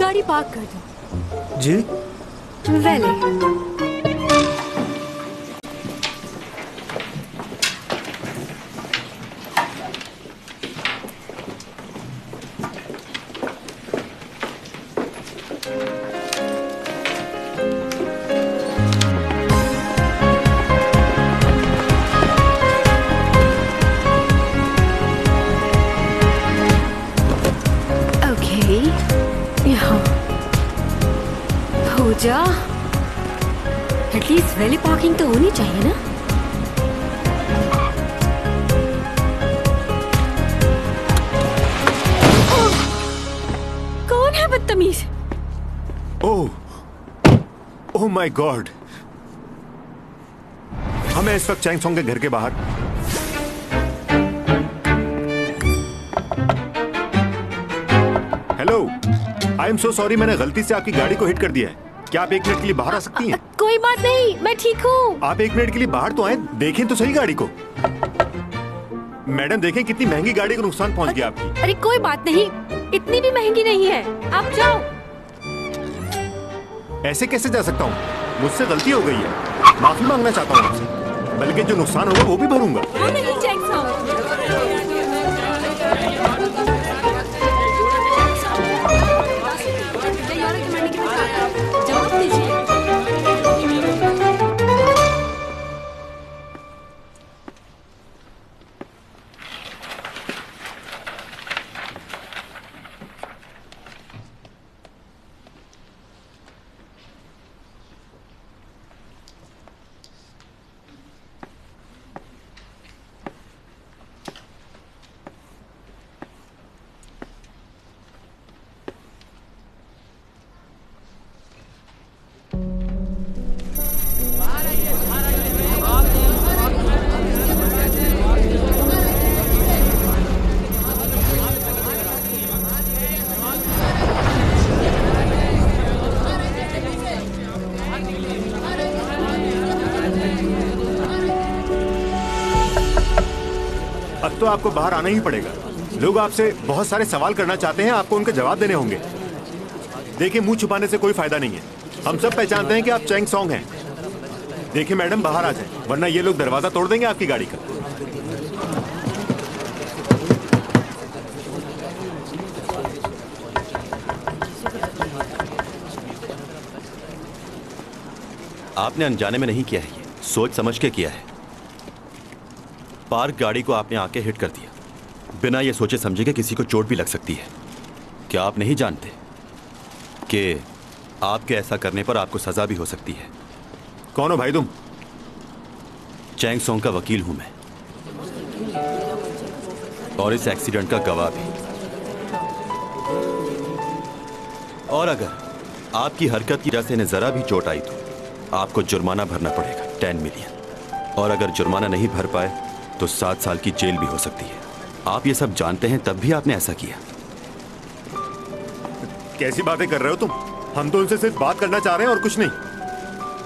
गाड़ी पार्क कर दो। जी? वेले। पूजा, एटलीस्ट वैली पार्किंग तो होनी चाहिए ना? कौन है बदतमीज? ओह माय गॉड, हमें इस वक्त चैंग सॉन्ग के घर के बाहर। Hello, I am so sorry, मैंने गलती से आपकी गाड़ी को हिट कर दिया है। क्या आप 1 मिनट के लिए बाहर आ सकती हैं? कोई बात नहीं, मैं ठीक हूँ। आप 1 मिनट के लिए बाहर तो आए, देखें तो सही गाड़ी को। मैडम देखें कितनी महंगी गाड़ी को नुकसान पहुंच गया आपकी। अरे कोई बात नहीं, इतनी भी महंगी नहीं है, आप जाओ। ऐसे कैसे जा सकता हूँ? मुझसे गलती हो गई है, माफी मांगना चाहता हूँ आपसे, बल्कि जो नुकसान होगा वो भी भरूंगा। अब तो आपको बाहर आना ही पड़ेगा। लोग आपसे बहुत सारे सवाल करना चाहते हैं, आपको उनके जवाब देने होंगे। देखिए, मुंह छुपाने से कोई फायदा नहीं है। हम सब पहचानते हैं कि आप चैंग सॉन्ग हैं। देखिए मैडम, बाहर आ जाए, वरना ये लोग दरवाजा तोड़ देंगे आपकी गाड़ी का। आपने अनजाने में नहीं किया है, ये सोच समझ के किया है। पार्क गाड़ी को आपने आके हिट कर दिया, बिना ये सोचे समझे कि किसी को चोट भी लग सकती है। क्या आप नहीं जानते कि आपके ऐसा करने पर आपको सजा भी हो सकती है? कौन हो भाई तुम? चैंग सॉन्ग का वकील हूं मैं, और इस एक्सीडेंट का गवाह भी। और अगर आपकी हरकत की वजह से इन्हें जरा भी चोट आई तो आपको जुर्माना भरना पड़ेगा, 10 मिलियन। और अगर जुर्माना नहीं भर पाए तो 7 साल की जेल भी हो सकती है। आप ये सब जानते हैं, तब भी आपने ऐसा किया। कैसी बातें कर रहे हो तुम? हम तो उनसे सिर्फ बात करना चाह रहे हैं और कुछ नहीं।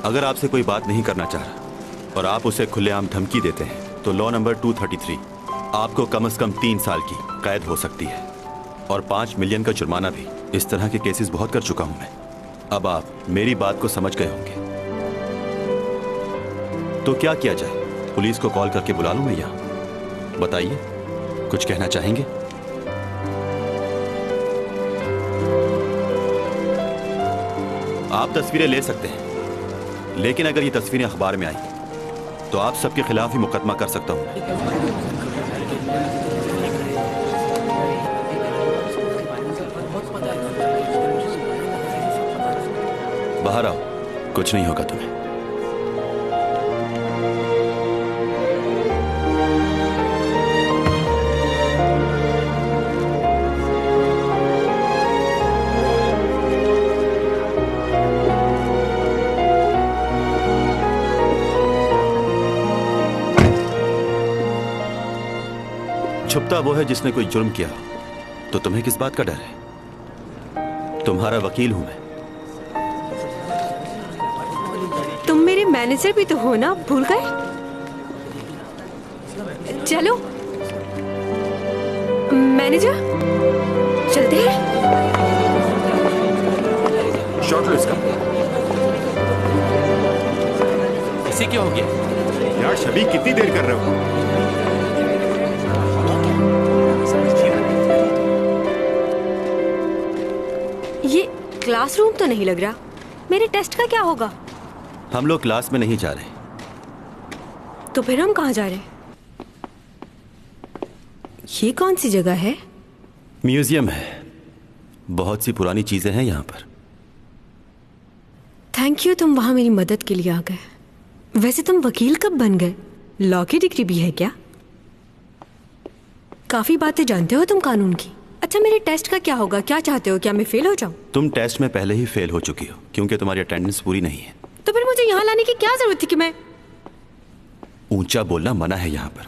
अगर आपसे कोई बात नहीं करना चाह रहा और आप उसे खुलेआम धमकी देते हैं तो लॉ नंबर 233 आपको कम से कम 3 साल की कैद हो सकती है और 5 मिलियन का जुर्माना भी। इस तरह के केसेस बहुत कर चुका हूं मैं। अब आप मेरी बात को समझ गए होंगे। तो क्या किया जाए? पुलिस को कॉल करके बुला लूं मैं यहां? बताइए, कुछ कहना चाहेंगे? आप तस्वीरें ले सकते हैं, लेकिन अगर ये तस्वीरें अखबार में आई तो आप सबके खिलाफ ही मुकदमा कर सकता हूं। बाहर आओ, कुछ नहीं होगा तुम्हें। छुपता वो है जिसने कोई जुर्म किया, तो तुम्हें किस बात का डर है? तुम्हारा वकील हूं मैं। तुम मेरे मैनेजर भी तो हो ना, भूल गए? चलो मैनेजर, चलते हैं। शॉट लो इसका। इसे क्या हो गया? यार शबी, कितनी देर कर रहे हो? ये क्लासरूम तो नहीं लग रहा। मेरे टेस्ट का क्या होगा? हम लोग क्लास में नहीं जा रहे। तो फिर हम कहाँ जा रहे? ये कौन सी जगह है? म्यूजियम है, बहुत सी पुरानी चीजें हैं यहाँ पर। थैंक यू, तुम वहां मेरी मदद के लिए आ गए। वैसे तुम वकील कब बन गए? लॉ की डिग्री भी है क्या? काफी बातें जानते हो तुम कानून की। अच्छा, मेरे टेस्ट का क्या होगा? क्या चाहते हो? क्या मैं फेल हो जाऊं? तुम टेस्ट में पहले ही फेल हो चुकी हो, क्योंकि तुम्हारी अटेंडेंस पूरी नहीं है। तो फिर मुझे यहाँ लाने की क्या जरूरत थी कि मैं? ऊंचा बोलना मना है यहाँ पर।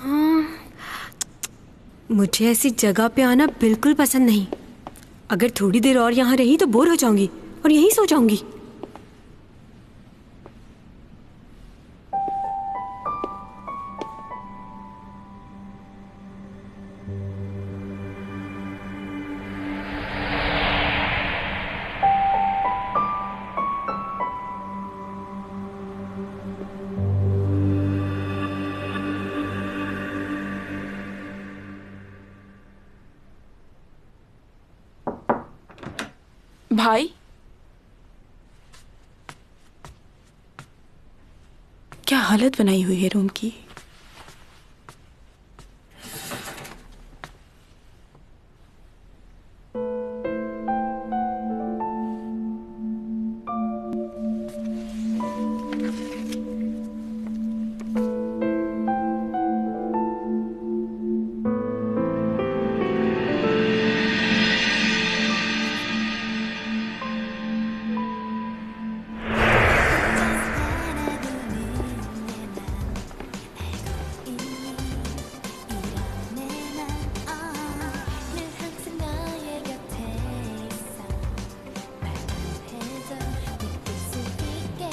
मुझे ऐसी जगह पे आना बिल्कुल पसंद नहीं। अगर थोड़ी देर और यहाँ रही तो बोर हो जाऊंगी और यहीं सो जाऊंगी। भाई, क्या हालत बनाई हुई है रूम की।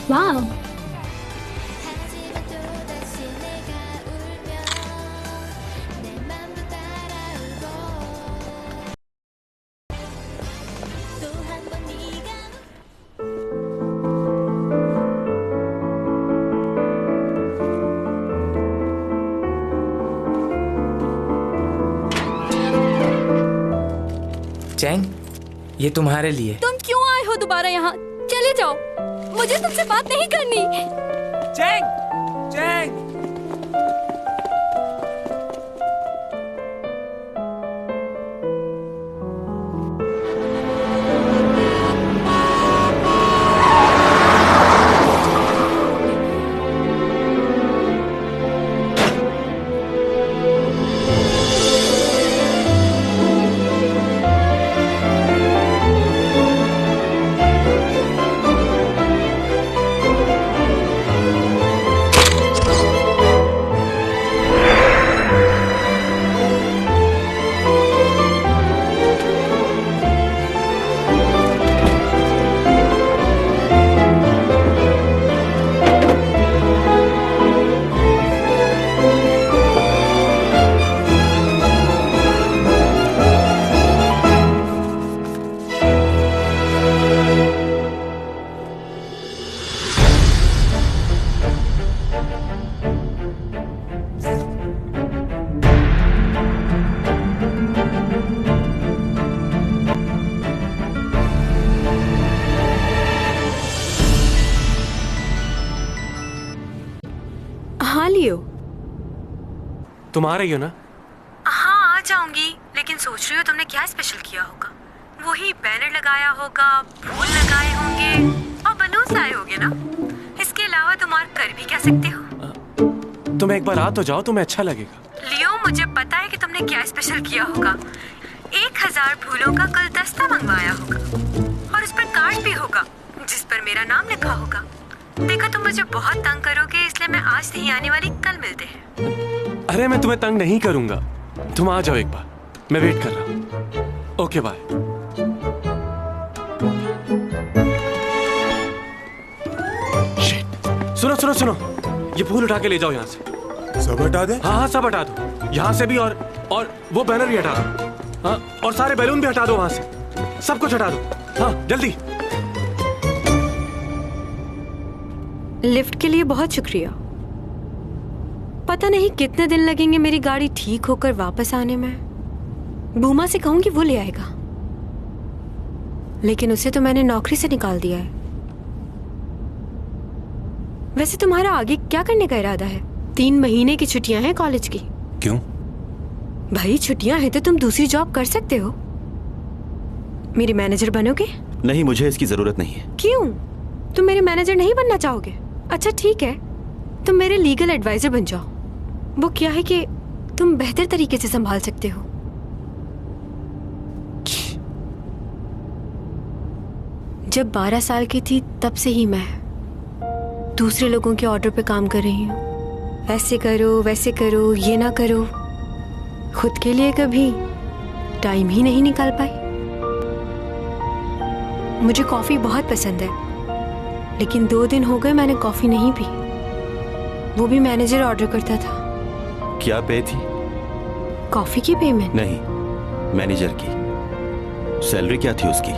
वाह, चैंग, ये तुम्हारे लिए। तुम क्यों आए हो दोबारा यहाँ? चले जाओ, मुझे तुमसे बात नहीं करनी। Chang, Chang. हाँ लियो। तुम आ रही हो ना? हाँ आ जाऊंगी, लेकिन सोच रही हो तुमने क्या स्पेशल किया होगा? वही बैनर लगाया होगा, फूल लगाए होंगे और बलून्स लाए होंगे ना? इसके अलावा तुम और कर भी क्या सकते हो? तुम एक बार आ तो जाओ, तुम्हें अच्छा लगेगा। लियो मुझे पता है कि तुमने क्या स्पेशल किया होगा। 1000 फूलों का गुलदस्ता मंगवाया होगा और उस पर कार्ड भी होगा जिस पर मेरा नाम लिखा होगा। देखो तुम मुझे बहुत तंग करोगे, इसलिए मैं आज नहीं आने वाली, कल मिलते हैं। अरे मैं तुम्हें तंग नहीं करूंगा, तुम आ जाओ एक बार, मैं वेट कर रहा हूँ। Okay bye. सुनो सुनो सुनो, ये फूल उठा के ले जाओ यहाँ से। सब हटा दे? हाँ हाँ सब हटा दो, यहाँ से भी और वो बैनर भी हटा दो। हाँ और सारे बैलून भी हटा दो वहां से, सब कुछ हटा दो। हाँ जल्दी। लिफ्ट के लिए बहुत शुक्रिया। पता नहीं कितने दिन लगेंगे मेरी गाड़ी ठीक होकर वापस आने में। बूमा से कहूंगी वो ले आएगा, लेकिन उसे तो मैंने नौकरी से निकाल दिया है। वैसे तुम्हारा आगे क्या करने का इरादा है? 3 महीने की छुट्टियां हैं कॉलेज की। क्यों? भाई छुट्टियां हैं तो तुम दूसरी जॉब कर सकते हो। मेरे मैनेजर बनोगे? नहीं, मुझे इसकी जरूरत नहीं है। क्यों? तुम मेरे मैनेजर नहीं बनना चाहोगे? अच्छा ठीक है, तुम मेरे लीगल एडवाइजर बन जाओ। वो क्या है कि तुम बेहतर तरीके से संभाल सकते हो। जब 12 साल की थी तब से ही मैं दूसरे लोगों के ऑर्डर पे काम कर रही हूँ। ऐसे करो, वैसे करो, ये ना करो। खुद के लिए कभी टाइम ही नहीं निकाल पाई। मुझे कॉफी बहुत पसंद है, लेकिन 2 दिन हो गए मैंने कॉफी नहीं पी। वो भी मैनेजर ऑर्डर करता था। क्या पे थी? कॉफी की पेमेंट? नहीं, मैनेजर की। सैलरी क्या थी उसकी?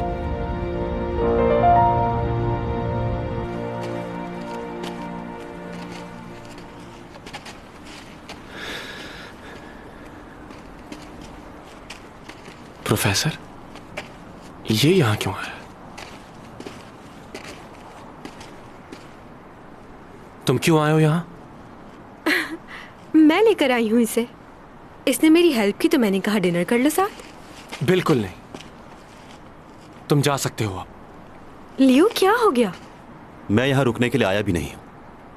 प्रोफेसर, ये यहां क्यों है? तुम क्यों आए हो यहां? मैं लेकर आई हूँ इसे। इसने मेरी हेल्प की तो मैंने कहा डिनर कर लो साथ। बिल्कुल नहीं, तुम जा सकते हो अब। लियो क्या हो गया? मैं यहाँ रुकने के लिए आया भी नहीं हूँ,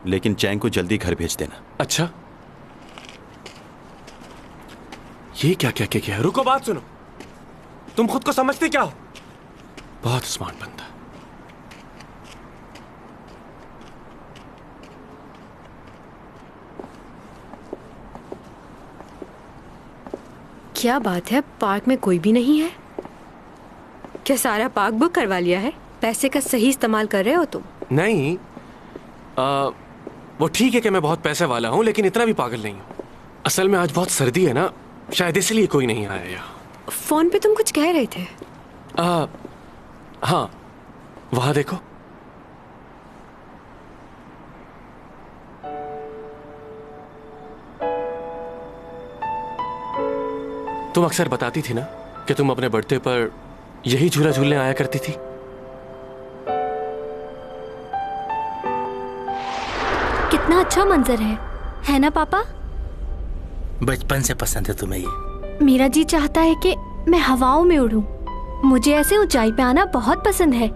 लेकिन चैंग को जल्दी घर भेज देना। अच्छा, ये क्या क्या क्या क्या? रुको, बात सुनो। तुम खुद को समझते क्या हो? बहुत स्मार्ट बंदा। क्या बात है, पार्क में कोई भी नहीं है? क्या सारा पार्क बुक करवा लिया है? पैसे का सही इस्तेमाल कर रहे हो तुम? नहीं, वो ठीक है कि मैं बहुत पैसे वाला हूं, लेकिन इतना भी पागल नहीं हूं। असल में आज बहुत सर्दी है ना, शायद इसलिए कोई नहीं आया यहाँ। फोन पे तुम कुछ कह रहे थे। हाँ, वहां देखो। तुम अक्सर बताती थी ना कि तुम अपने बर्थडे पर यही झूला झूलने आया करती थी? कितना अच्छा मंजर है ना पापा? बचपन से पसंद है तुम्हें ये? मेरा जी चाहता है कि मैं हवाओं में उड़ूं। मुझे ऐसे ऊंचाई पे आना बहुत पसंद है।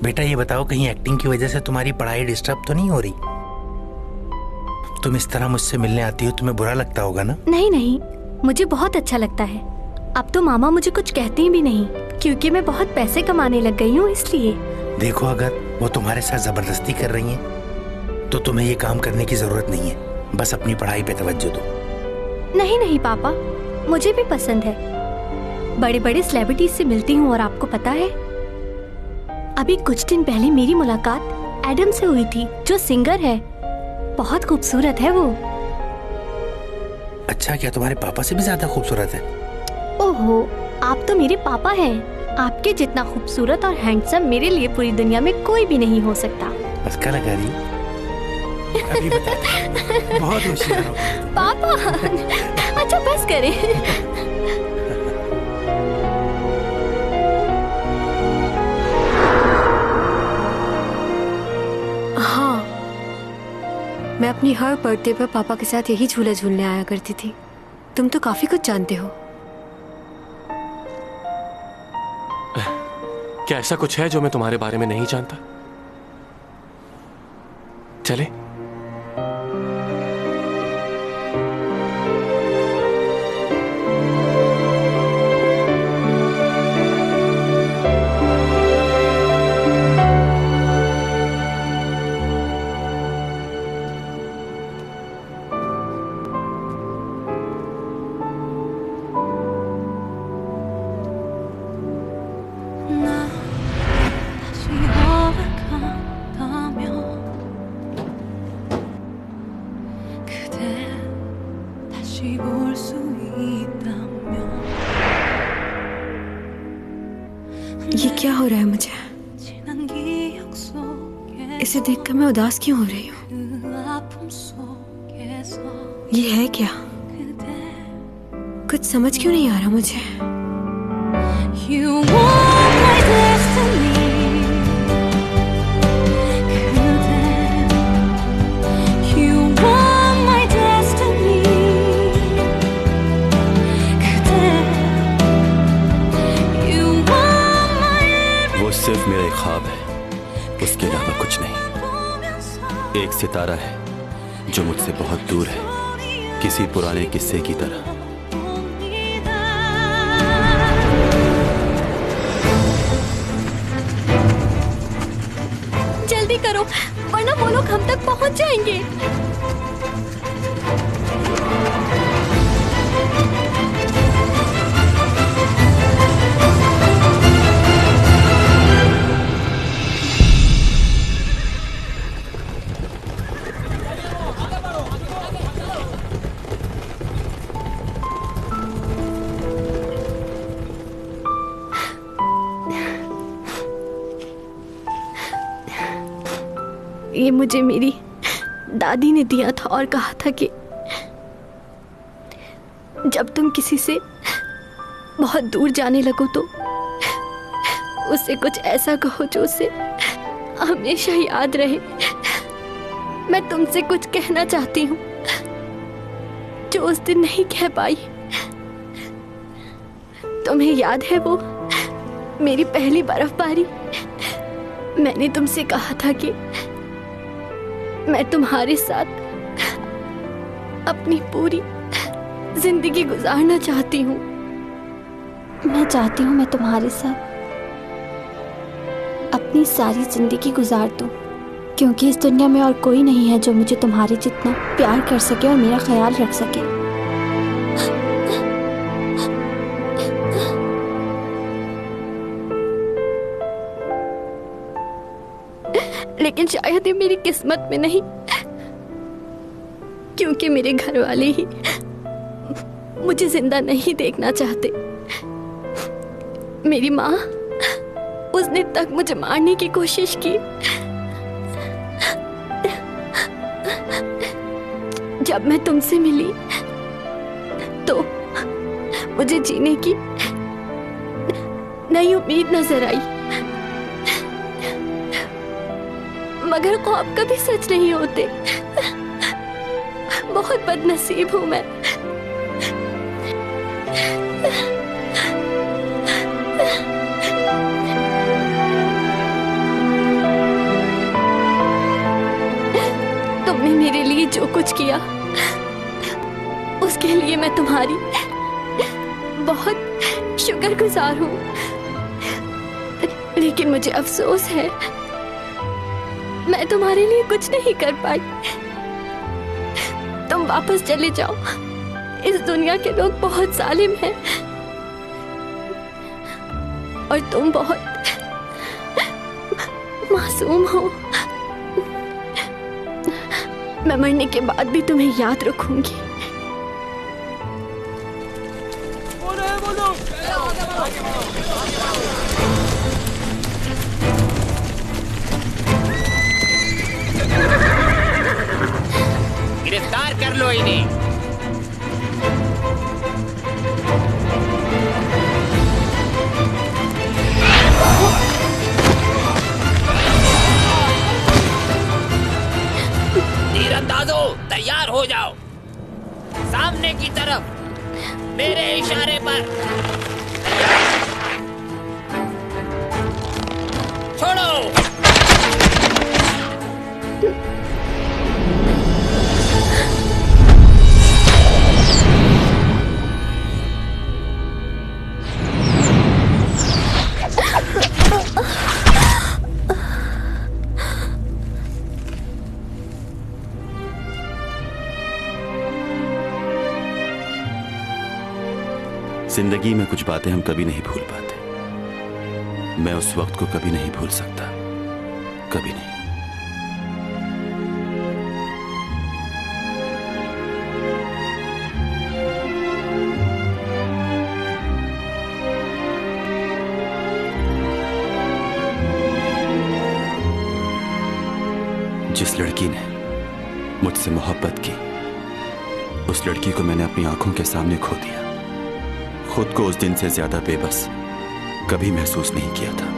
बेटा ये बताओ, कहीं एक्टिंग की वजह से तुम्हारी पढ़ाई डिस्टर्ब तो नहीं हो रही? तुम इस तरह मुझसे मिलने आती हो, तुम्हें बुरा लगता होगा ना? नहीं नहीं, मुझे बहुत अच्छा लगता है। अब तो मामा मुझे कुछ कहती भी नहीं, क्योंकि मैं बहुत पैसे कमाने लग गई हूँ इसलिए। देखो, अगर वो तुम्हारे साथ जबरदस्ती कर रही हैं, तो तुम्हें ये काम करने की जरूरत नहीं है। बस अपनी पढ़ाई पे तवज्जो दो। नहीं नहीं पापा, मुझे भी पसंद है। बड़े बड़े सेलिब्रिटीज से मिलती हूँ और आपको पता है, अभी कुछ दिन पहले मेरी मुलाकात एडम से हुई थी, जो सिंगर है। बहुत खूबसूरत है वो। अच्छा, क्या तुम्हारे पापा से भी ज्यादा खूबसूरत है? ओहो, आप तो मेरे पापा हैं। आपके जितना खूबसूरत और हैंडसम मेरे लिए पूरी दुनिया में कोई भी नहीं हो सकता। बस क्या लगा रही? अभी बताते। बहुत होशियार हो पापा। अच्छा बस करें। हाँ, मैं अपनी हर बर्थडे पर पापा के साथ यही झूला झूलने आया करती थी। तुम तो काफी कुछ जानते हो। क्या ऐसा कुछ है जो मैं तुम्हारे बारे में नहीं जानता? चले? ये क्या हो रहा है मुझे? इसे देखकर मैं उदास क्यों हो रही हूँ? ये है क्या? कुछ समझ क्यों नहीं आ रहा मुझे? सिर्फ मेरा एक ख्वाब है, उसके अलावा कुछ नहीं। एक सितारा है जो मुझसे बहुत दूर है, किसी पुराने किस्से की तरह। जल्दी करो, वरना वो लोग हम तक पहुंच जाएंगे। ये मुझे मेरी दादी ने दिया था और कहा था कि जब तुम किसी से बहुत दूर जाने लगो तो उससे कुछ ऐसा कहो जो उसे हमेशा याद रहे। मैं तुमसे कुछ कहना चाहती हूँ जो उस दिन नहीं कह पाई। तुम्हें याद है वो मेरी पहली बर्फबारी? मैंने तुमसे कहा था कि मैं तुम्हारे साथ अपनी पूरी जिंदगी गुजारना चाहती हूँ। मैं चाहती हूँ मैं तुम्हारे साथ अपनी सारी जिंदगी गुजार दूँ, क्योंकि इस दुनिया में और कोई नहीं है जो मुझे तुम्हारे जितना प्यार कर सके और मेरा ख्याल रख सके। लेकिन शायद ये मेरी किस्मत में नहीं, क्योंकि मेरे घर वाले ही मुझे जिंदा नहीं देखना चाहते। मेरी माँ, उसने तक मुझे मारने की कोशिश की। जब मैं तुमसे मिली तो मुझे जीने की नई उम्मीद नजर आई, मगर ख्वाब कभी सच नहीं होते। बहुत बदनसीब हूं मैं। तुमने मेरे लिए जो कुछ किया उसके लिए मैं तुम्हारी बहुत शुक्रगुजार हूँ, लेकिन मुझे अफसोस है मैं तुम्हारे लिए कुछ नहीं कर पाई। तुम वापस चले जाओ, इस दुनिया के लोग बहुत जालिम हैं और तुम बहुत मासूम हो। मैं मरने के बाद भी तुम्हें याद रखूंगी। गिरफ्तार कर लो इन्हें। तीरंदाजों तैयार हो जाओ, सामने की तरफ मेरे इशारे पर। छोड़ो। जिंदगी में कुछ बातें हम कभी नहीं भूल पाते। मैं उस वक्त को कभी नहीं भूल सकता, कभी नहीं। जिस लड़की ने मुझसे मोहब्बत की, उस लड़की को मैंने अपनी आंखों के सामने खो दिया। खुद को उस दिन से ज्यादा बेबस कभी महसूस नहीं किया था।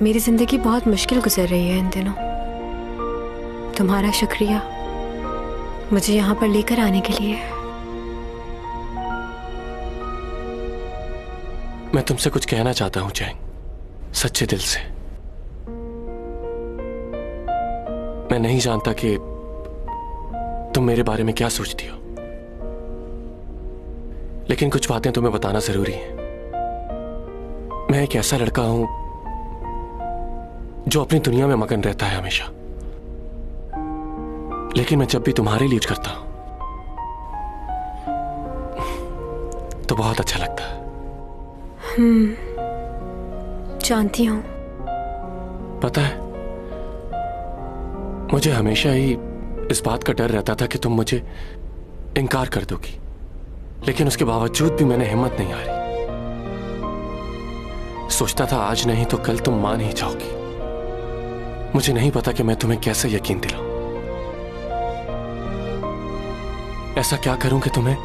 मेरी जिंदगी बहुत मुश्किल गुजर रही है इन दिनों। तुम्हारा शुक्रिया मुझे यहाँ पर लेकर आने के लिए। मैं तुमसे कुछ कहना चाहता हूं चैंग, सच्चे दिल से। मैं नहीं जानता कि तुम मेरे बारे में क्या सोचती हो, लेकिन कुछ बातें तुम्हें बताना जरूरी है। मैं एक ऐसा लड़का हूं जो अपनी दुनिया में मगन रहता है हमेशा, लेकिन मैं जब भी तुम्हारे लिए कुछ करता हूं तो बहुत अच्छा लगता है। जानती हूं। पता है, मुझे हमेशा ही इस बात का डर रहता था कि तुम मुझे इनकार कर दोगी, लेकिन उसके बावजूद भी मैंने हिम्मत नहीं हारी। सोचता था आज नहीं तो कल तुम मान ही जाओगी। मुझे नहीं पता कि मैं तुम्हें कैसे यकीन दिलाऊं। ऐसा क्या करूं कि तुम्हें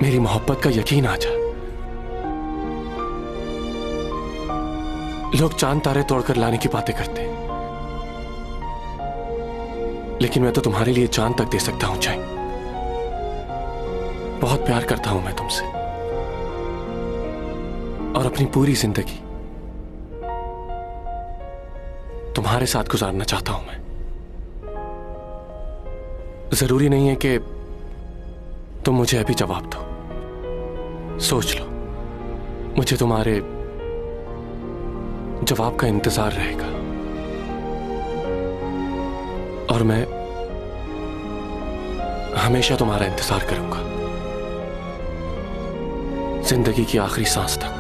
मेरी मोहब्बत का यकीन आ जाए। लोग चांद तारे तोड़कर लाने की बातें करते हैं, लेकिन मैं तो तुम्हारे लिए चांद तक दे सकता हूं चैंग। बहुत प्यार करता हूं मैं तुमसे, और अपनी पूरी जिंदगी तुम्हारे साथ गुजारना चाहता हूं मैं। जरूरी नहीं है कि तुम मुझे अभी जवाब दो, सोच लो। मुझे तुम्हारे जवाब का इंतजार रहेगा और मैं हमेशा तुम्हारा इंतजार करूंगा, जिंदगी की आखिरी सांस तक।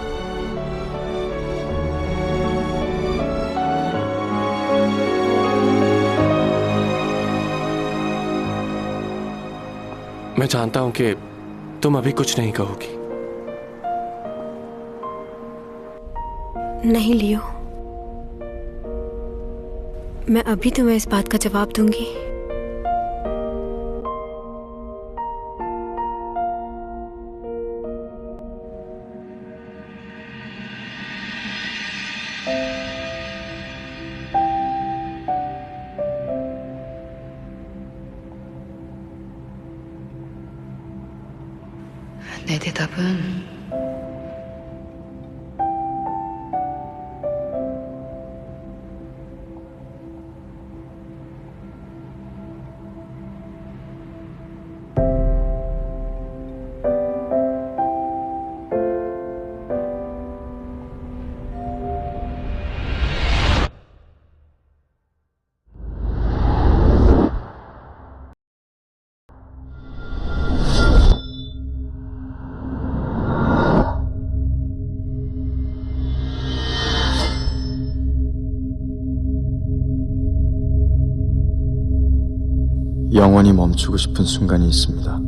मैं जानता हूं कि तुम अभी कुछ नहीं कहोगी। नहीं लियो, मैं अभी तुम्हें इस बात का जवाब दूंगी। 내 대답은 영원히 멈추고 싶은 순간이 있습니다.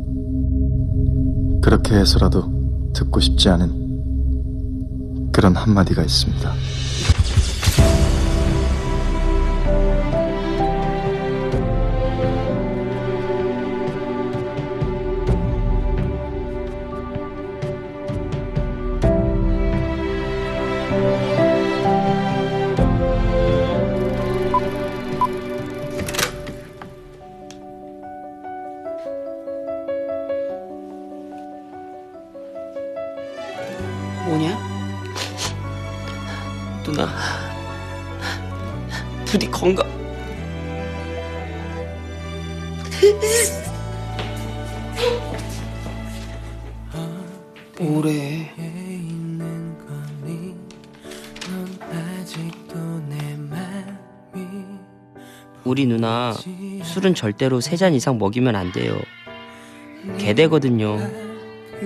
그렇게 해서라도 듣고 싶지 않은 그런 한마디가 있습니다. 뭐냐? 누나, 부디 건강. 뭐래? 우리 누나 술은 절대로 3잔 이상 먹이면 안 돼요. 개되거든요.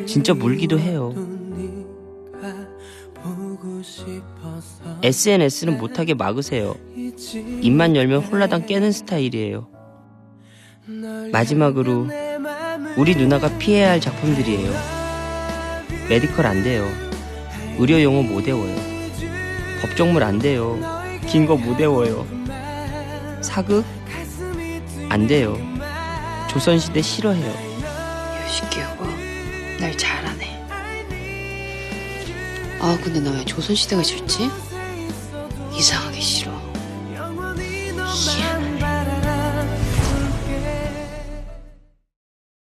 진짜 물기도 해요. SNS는 못하게 막으세요. 입만 열면 홀라당 깨는 스타일이에요. 마지막으로 우리 누나가 피해야 할 작품들이에요. 메디컬 안 돼요. 의료 용어 못 외워요. 법정물 안 돼요. 긴 거 못 외워요. 사극? 안 돼요. 조선시대 싫어해요. 유식기 여보, 날 잘하네. 아, 근데 나 왜 조선시대가 싫지? 이상하게 싫어.